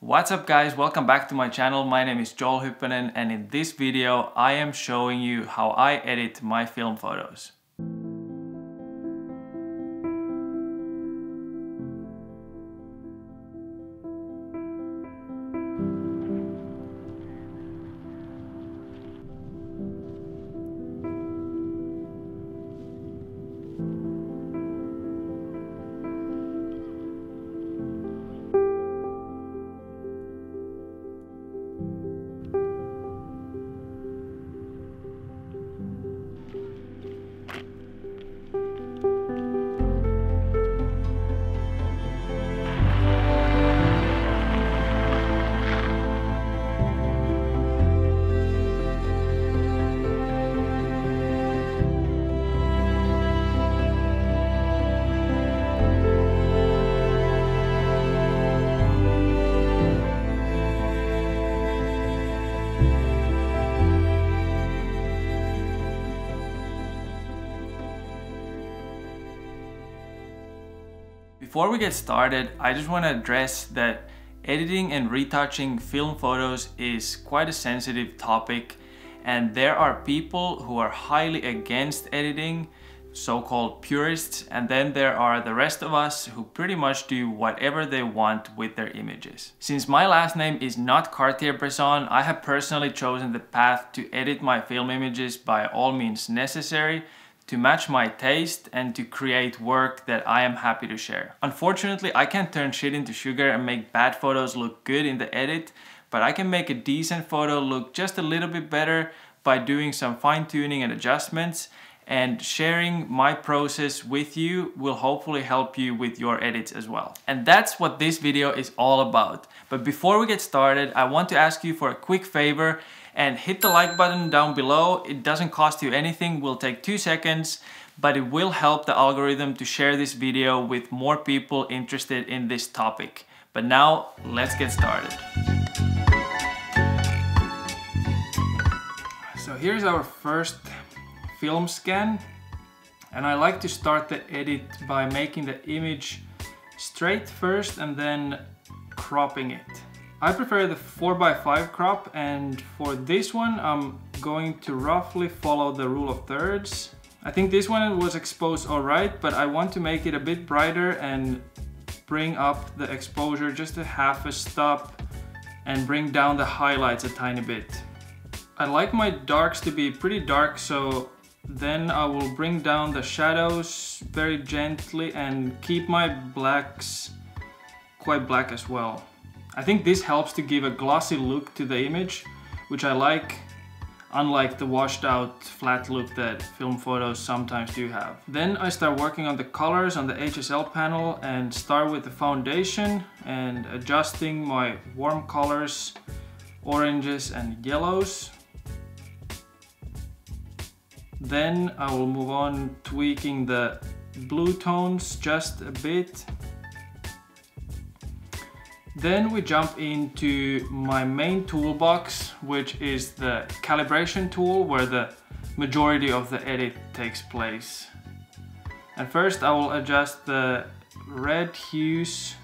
What's up guys, welcome back to my channel. My name is Joel Hyppönen and in this video I am showing you how I edit my film photos. Before we get started, I just want to address that editing and retouching film photos is quite a sensitive topic, and there are people who are highly against editing, so-called purists, and then there are the rest of us who pretty much do whatever they want with their images. Since my last name is not Cartier-Bresson, I have personally chosen the path to edit my film images by all means necessary, to match my taste and to create work that I am happy to share. Unfortunately, I can't turn shit into sugar and make bad photos look good in the edit, but I can make a decent photo look just a little bit better by doing some fine-tuning and adjustments, and sharing my process with you will hopefully help you with your edits as well. And that's what this video is all about. But before we get started, I want to ask you for a quick favor and hit the like button down below. It doesn't cost you anything, will take 2 seconds, but it will help the algorithm to share this video with more people interested in this topic. But now, let's get started. So here's our first film scan, and I like to start the edit by making the image straight first and then cropping it. I prefer the 4:5 crop, and for this one I'm going to roughly follow the rule of thirds. I think this one was exposed alright, but I want to make it a bit brighter and bring up the exposure just a half a stop and bring down the highlights a tiny bit. I like my darks to be pretty dark, so then I will bring down the shadows very gently and keep my blacks quite black as well. I think this helps to give a glossy look to the image, which I like, unlike the washed out flat look that film photos sometimes do have. Then I start working on the colors on the HSL panel and start with the foundation and adjusting my warm colors, oranges and yellows. Then I will move on tweaking the blue tones just a bit. Then we jump into my main toolbox, which is the calibration tool where the majority of the edit takes place. And first I will adjust the red hues,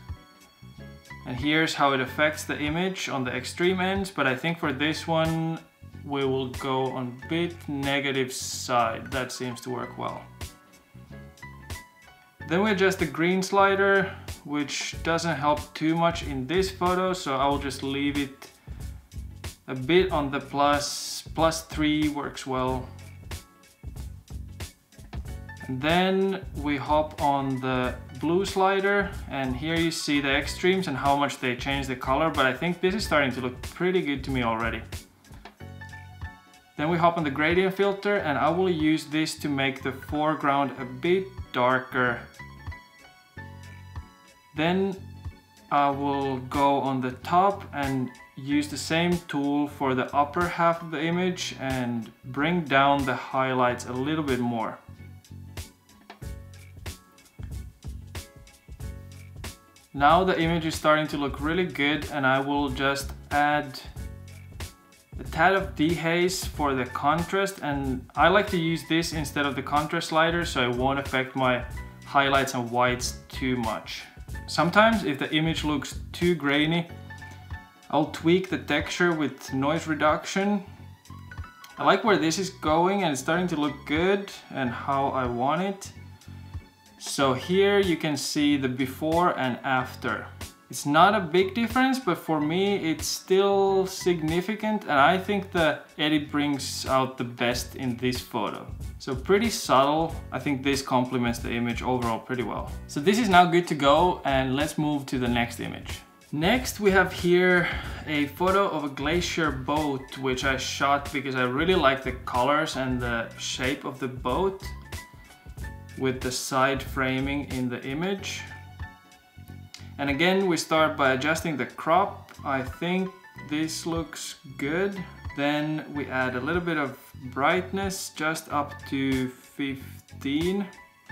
and here's how it affects the image on the extreme ends, but I think for this one we will go on a bit negative side. That seems to work well. Then we adjust the green slider, which doesn't help too much in this photo, so I will just leave it a bit on the +3 works well. And then we hop on the blue slider, and here you see the extremes and how much they change the color, but I think this is starting to look pretty good to me already. Then we hop on the gradient filter, and I will use this to make the foreground a bit darker. Then I will go on the top and use the same tool for the upper half of the image and bring down the highlights a little bit more. Now the image is starting to look really good, and I will just add a tad of dehaze for the contrast, and I like to use this instead of the contrast slider so it won't affect my highlights and whites too much. Sometimes if the image looks too grainy, I'll tweak the texture with noise reduction. I like where this is going and it's starting to look good and how I want it. So here you can see the before and after. It's not a big difference, but for me it's still significant, and I think the edit brings out the best in this photo. So pretty subtle. I think this complements the image overall pretty well. So this is now good to go, and let's move to the next image. Next we have here a photo of a Glacier boat, which I shot because I really like the colors and the shape of the boat with the side framing in the image. And again, we start by adjusting the crop. I think this looks good. Then we add a little bit of brightness, just up to 15.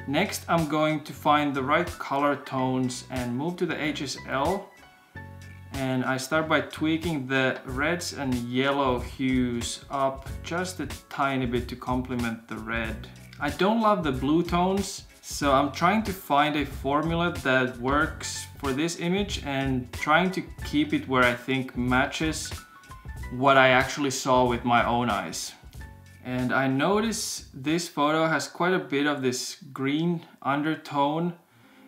Next, I'm going to find the right color tones and move to the HSL. And I start by tweaking the reds and yellow hues up just a tiny bit to complement the red. I don't love the blue tones, so I'm trying to find a formula that works for this image and trying to keep it where I think matches what I actually saw with my own eyes. And I notice this photo has quite a bit of this green undertone,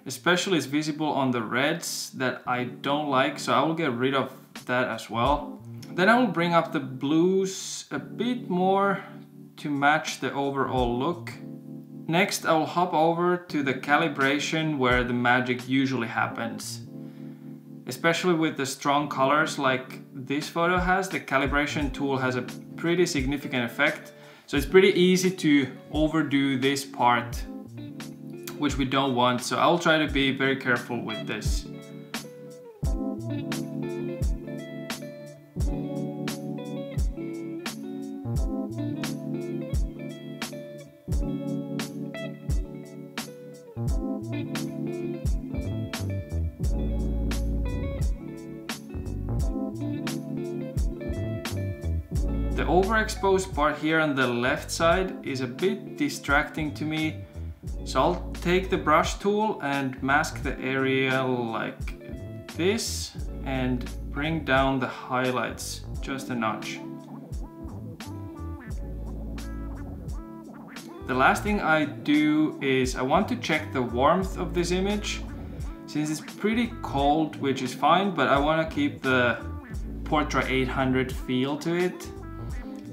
especially it's visible on the reds that I don't like, so I will get rid of that as well. Then I will bring up the blues a bit more to match the overall look. Next, I will hop over to the calibration where the magic usually happens. Especially with the strong colors like this photo has, the calibration tool has a pretty significant effect. So it's pretty easy to overdo this part, which we don't want. So I'll try to be very careful with this. The overexposed part here on the left side is a bit distracting to me. So I'll take the brush tool and mask the area like this and bring down the highlights just a notch. The last thing I do is I want to check the warmth of this image. Since it's pretty cold, which is fine, but I want to keep the Portra 800 feel to it.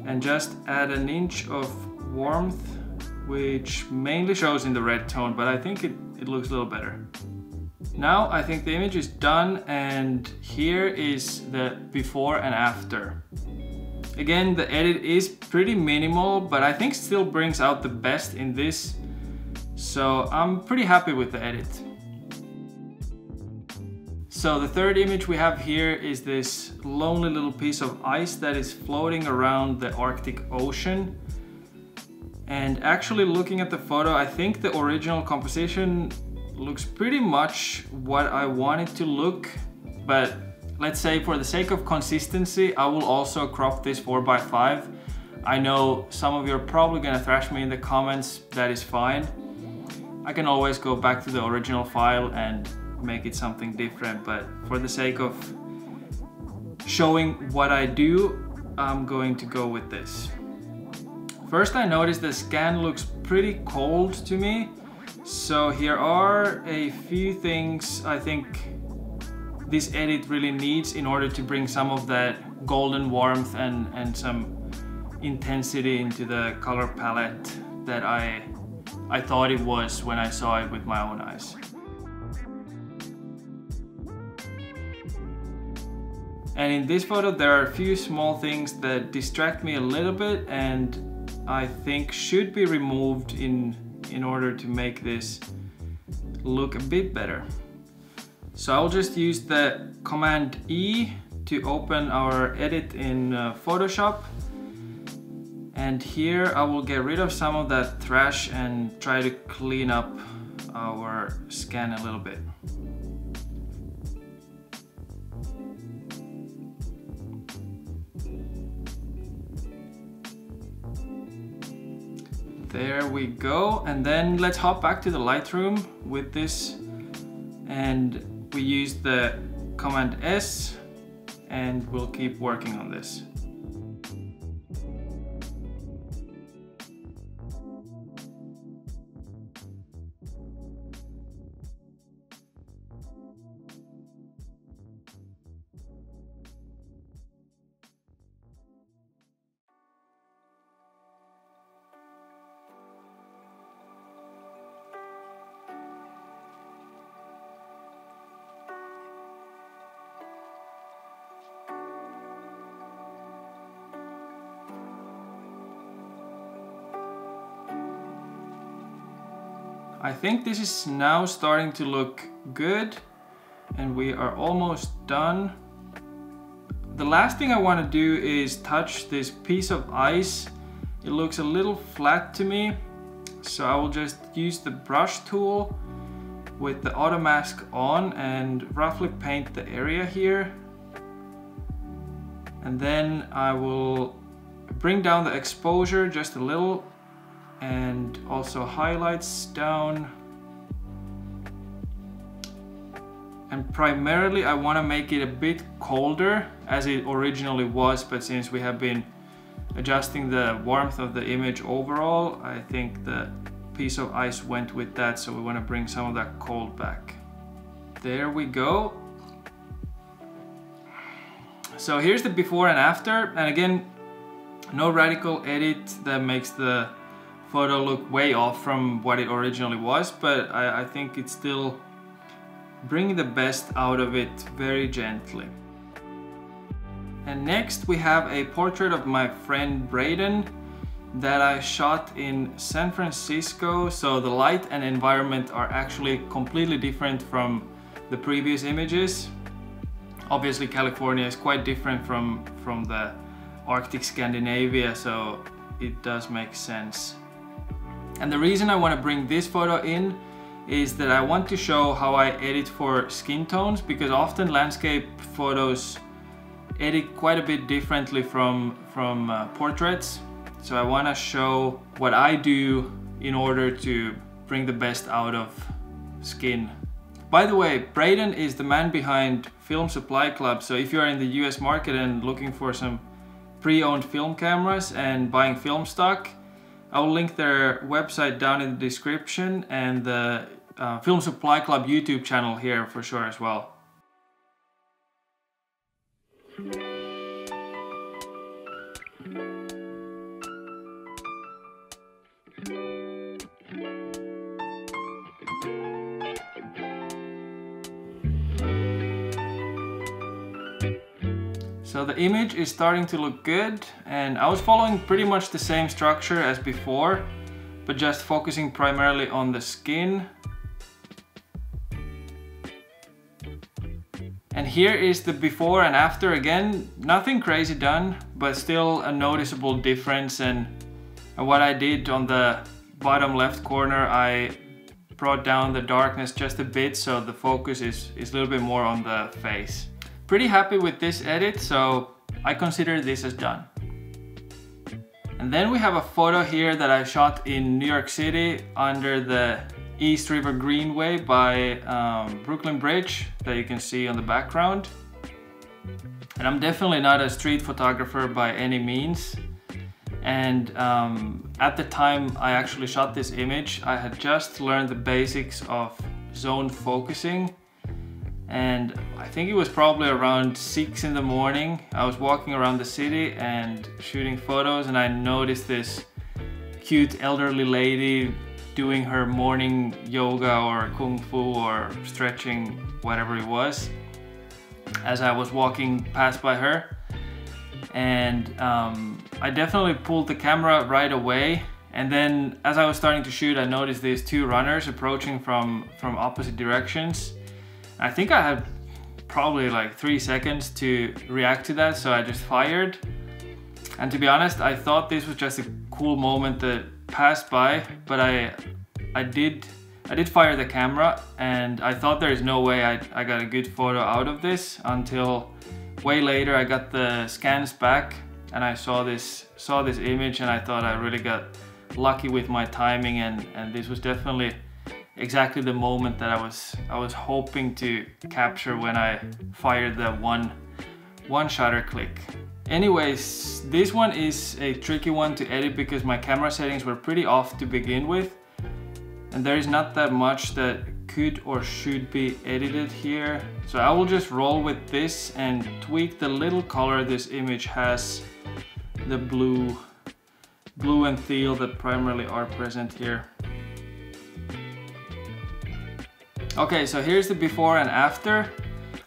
And just add an inch of warmth, which mainly shows in the red tone, but I think it looks a little better. Now I think the image is done, and here is the before and after. Again, the edit is pretty minimal, but I think still brings out the best in this. So I'm pretty happy with the edit. So the third image we have here is this lonely little piece of ice that is floating around the Arctic Ocean. And actually looking at the photo, I think the original composition looks pretty much what I want it to look. But let's say for the sake of consistency, I will also crop this 4:5. I know some of you are probably gonna thrash me in the comments, that is fine. I can always go back to the original file and make it something different, but for the sake of showing what I do, I'm going to go with this. First, I noticed the scan looks pretty cold to me, so here are a few things I think this edit really needs in order to bring some of that golden warmth and some intensity into the color palette that I thought it was when I saw it with my own eyes. And in this photo there are a few small things that distract me a little bit and I think should be removed in order to make this look a bit better. So I'll just use the Command E to open our edit in Photoshop. And here I will get rid of some of that trash and try to clean up our scan a little bit. There we go, and then let's hop back to the Lightroom with this, and we use the Command S and we'll keep working on this. I think this is now starting to look good and we are almost done. The last thing I want to do is touch this piece of ice. It looks a little flat to me, so I will just use the brush tool with the auto mask on and roughly paint the area here. And then I will bring down the exposure just a little and also highlights down. And primarily I want to make it a bit colder as it originally was, but since we have been adjusting the warmth of the image overall, I think the piece of ice went with that, so we want to bring some of that cold back. There we go. So here's the before and after, and again, no radical edit that makes the photo look way off from what it originally was, but I think it's still bringing the best out of it very gently. And next we have a portrait of my friend Braden that I shot in San Francisco, so the light and environment are actually completely different from the previous images. Obviously California is quite different from the Arctic Scandinavia, so it does make sense. And the reason I want to bring this photo in is that I want to show how I edit for skin tones, because often landscape photos edit quite a bit differently from portraits. So I want to show what I do in order to bring the best out of skin. By the way, Braden is the man behind Film Supply Club, so if you are in the US market and looking for some pre-owned film cameras and buying film stock, I will link their website down in the description and the Film Supply Club YouTube channel here for sure as well. So the image is starting to look good, and I was following pretty much the same structure as before, but just focusing primarily on the skin. And here is the before and after. Again, nothing crazy done, but still a noticeable difference. And what I did on the bottom left corner, I brought down the darkness just a bit, so the focus is a little bit more on the face. Pretty happy with this edit, so I consider this as done. And then we have a photo here that I shot in New York City under the East River Greenway by Brooklyn Bridge that you can see on the background. And I'm definitely not a street photographer by any means. And at the time I actually shot this image, I had just learned the basics of zone focusing. And I think it was probably around 6 in the morning. I was walking around the city and shooting photos, and I noticed this cute elderly lady doing her morning yoga or kung fu or stretching, whatever it was, as I was walking past by her. And I definitely pulled the camera right away. And then as I was starting to shoot, I noticed these two runners approaching from opposite directions. I think I had probably like 3 seconds to react to that, so I just fired. And to be honest, I thought this was just a cool moment that passed by, but I did fire the camera, and I thought there is no way I got a good photo out of this until way later. I got the scans back and I saw this image, and I thought I really got lucky with my timing, and this was definitely exactly the moment that I was hoping to capture when I fired the one one shutter click. Anyways, this one is a tricky one to edit because my camera settings were pretty off to begin with, and there is not that much that could or should be edited here. So I will just roll with this and tweak the little color this image has, the blue and teal that primarily are present here. Okay, so here's the before and after.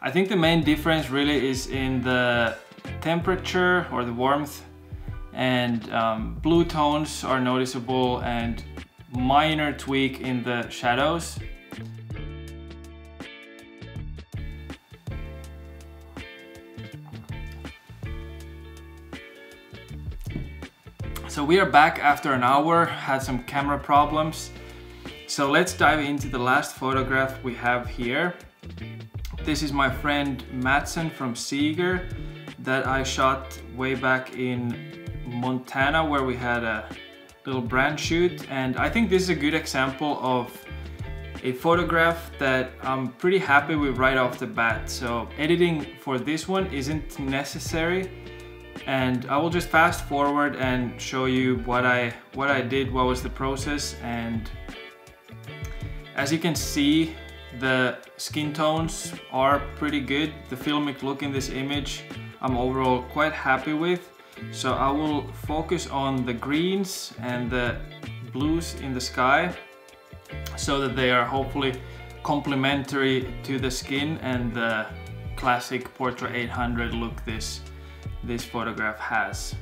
I think the main difference really is in the temperature or the warmth, and blue tones are noticeable, and minor tweak in the shadows. So we are back after an hour, had some camera problems. So let's dive into the last photograph we have here. This is my friend Madsen from Seeger that I shot way back in Montana, where we had a little brand shoot. And I think this is a good example of a photograph that I'm pretty happy with right off the bat. So editing for this one isn't necessary. And I will just fast forward and show you what I did, what was the process. And as you can see, the skin tones are pretty good. The filmic look in this image I'm overall quite happy with. So I will focus on the greens and the blues in the sky so that they are hopefully complementary to the skin and the classic Portra 800 look this photograph has.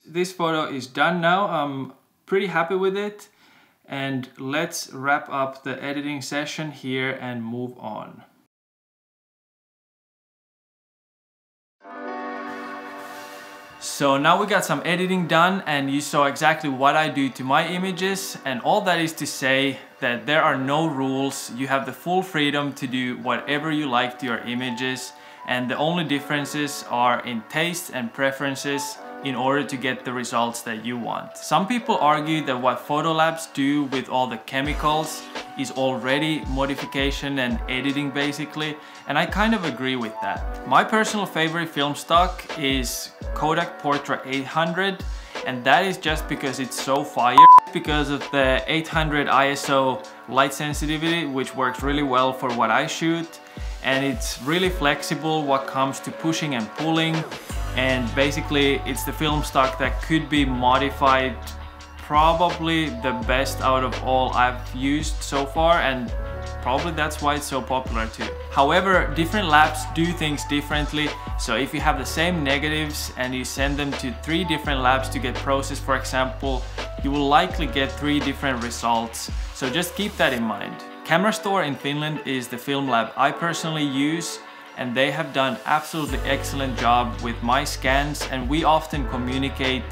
This photo is done now. I'm pretty happy with it, and let's wrap up the editing session here and move on. So now we got some editing done, and you saw exactly what I do to my images, and all that is to say that there are no rules. You have the full freedom to do whatever you like to your images, and the only differences are in taste and preferences in order to get the results that you want. Some people argue that what photo labs do with all the chemicals is already modification and editing basically, and I kind of agree with that. My personal favorite film stock is Kodak Portra 800, and that is just because it's so fire, because of the 800 ISO light sensitivity, which works really well for what I shoot, and it's really flexible what comes to pushing and pulling. And basically it's the film stock that could be modified, probably the best out of all I've used so far, and probably that's why it's so popular too. However, different labs do things differently, so if you have the same negatives and you send them to 3 different labs to get processed, for example, you will likely get 3 different results, so just keep that in mind. Camera Store in Finland is the film lab I personally use, and they have done absolutely excellent job with my scans, and we often communicate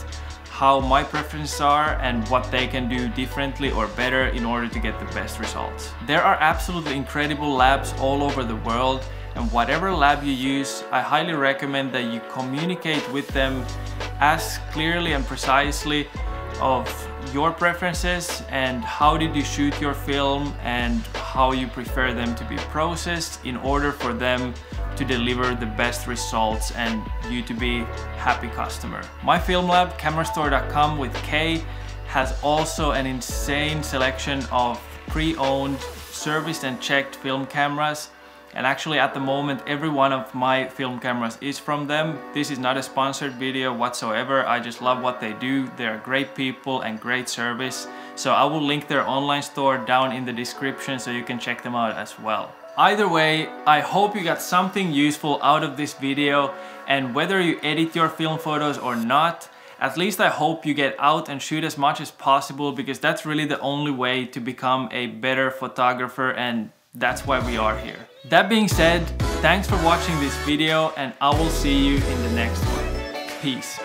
how my preferences are and what they can do differently or better in order to get the best results. There are absolutely incredible labs all over the world, and whatever lab you use, I highly recommend that you communicate with them as clearly and precisely of your preferences and how did you shoot your film and how you prefer them to be processed in order for them to deliver the best results and you to be happy customer. My film lab, camerastore.com with K, has also an insane selection of pre-owned, serviced and checked film cameras. And actually at the moment, every one of my film cameras is from them. This is not a sponsored video whatsoever. I just love what they do. They're great people and great service. So I will link their online store down in the description so you can check them out as well. Either way, I hope you got something useful out of this video, and whether you edit your film photos or not, at least I hope you get out and shoot as much as possible, because that's really the only way to become a better photographer, and that's why we are here. That being said, thanks for watching this video, and I will see you in the next one. Peace.